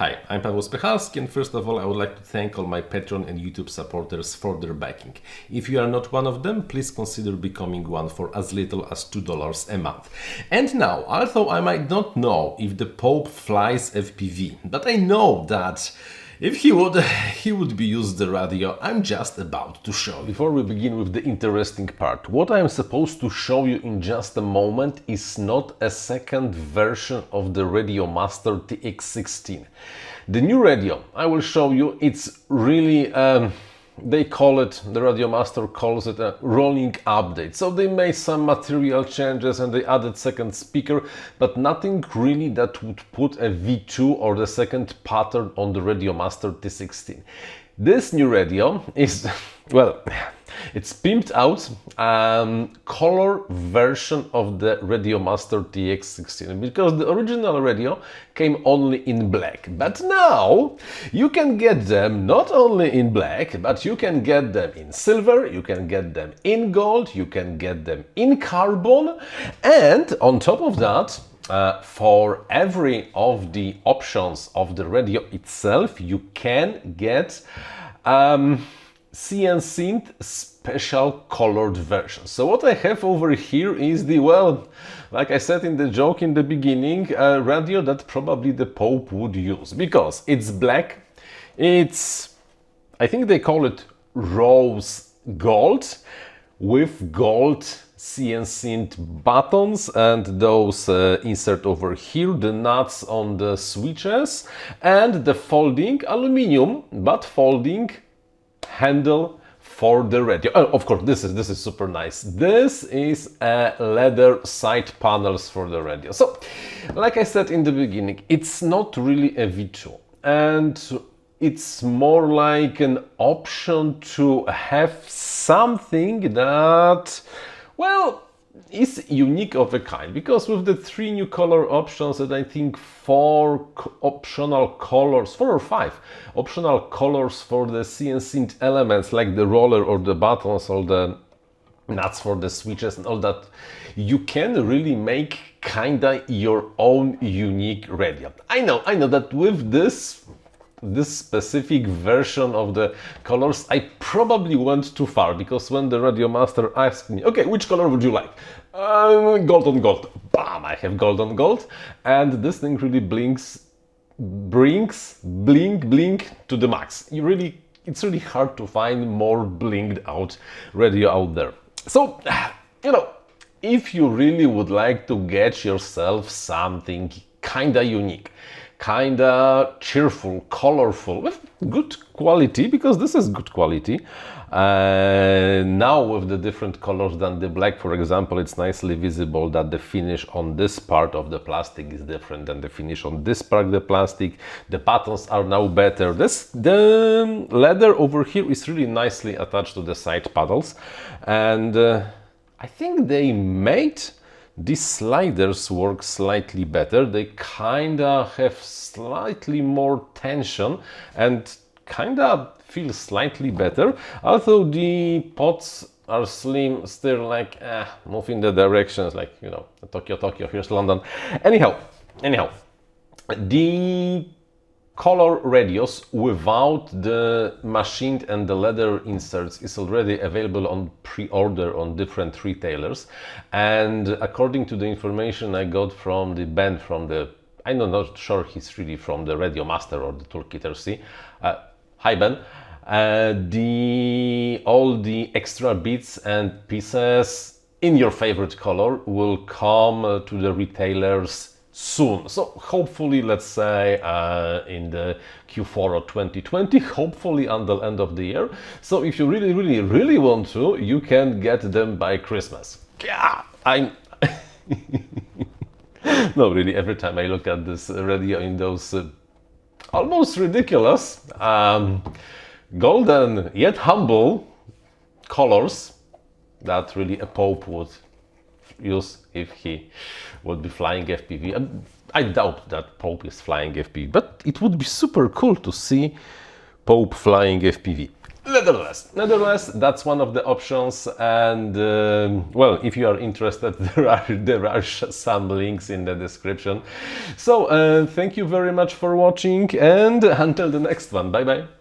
Hi, I'm Paweł Spychalski, and first of all I would like to thank all my Patreon and YouTube supporters for their backing. If you are not one of them, please consider becoming one for as little as $2 a month. And now, although I might not know if the Pope flies FPV, but I know that if he would be used the radio I'm just about to show you. Before we begin with the interesting part, what I am supposed to show you in just a moment is not a second version of the Radiomaster TX16. The new radio I will show you, it's really, they call it, the Radiomaster calls it a rolling update. So they made some material changes and they added second speaker, but nothing really that would put a V2 or the second pattern on the Radiomaster T16. This new radio is, well, it's pimped out color version of the Radiomaster TX16 because the original radio came only in black. But now you can get them not only in black, but you can get them in silver, you can get them in gold, you can get them in carbon, and on top of that, for every of the options of the radio itself, you can get CNC special colored version. So what I have over here is the, well, like I said in the joke in the beginning, a radio that probably the Pope would use, because it's black, it's, I think they call it rose gold, with gold CNC buttons and those insert over here, the nuts on the switches, and the folding aluminum but folding handle for the radio. Oh, of course, this is super nice. This is leather side panels for the radio. So, like I said in the beginning, it's not really a V2, and it's more like an option to have something that, well, is unique of a kind, because with the 3 new color options and I think 4 optional colors, 4 or 5 optional colors for the CNC elements like the roller or the buttons or the nuts for the switches and all that, you can really make kinda your own unique radio. I know that with this specific version of the colors I probably went too far, because when the Radiomaster asked me, okay, which color would you like? Gold on gold. Bam! I have gold on gold, and this thing really brings bling to the max. It's really hard to find more blinged out radio out there. So, you know, if you really would like to get yourself something kinda unique, kinda cheerful, colorful, with good quality, because this is good quality. Now with the different colors than the black, for example, it's nicely visible that the finish on this part of the plastic is different than the finish on this part of the plastic. The buttons are now better. The leather over here is really nicely attached to the side paddles, and I think they made these sliders work slightly better. They kinda have slightly more tension and kinda feel slightly better, although the pods are slim, still like move in the directions, like, you know, Tokyo, here's London. Anyhow, the color radios without the machined and the leather inserts is already available on pre-order on different retailers, and according to the information I got from the Ben from the, I'm not sure he's really from the Radiomaster or the Toolkit RC, hi Ben, all the extra bits and pieces in your favorite color will come to the retailers soon. So hopefully, let's say in the Q4 of 2020, hopefully until end of the year. So if you really want to, you can get them by Christmas. Yeah, I'm no, really, every time I look at this radio in those almost ridiculous golden yet humble colors that really a Pope would use if he would be flying FPV. I doubt that Pope is flying FPV, but it would be super cool to see Pope flying FPV. Nevertheless, that's one of the options, and well, if you are interested, there are some links in the description. So thank you very much for watching, and until the next one, bye bye.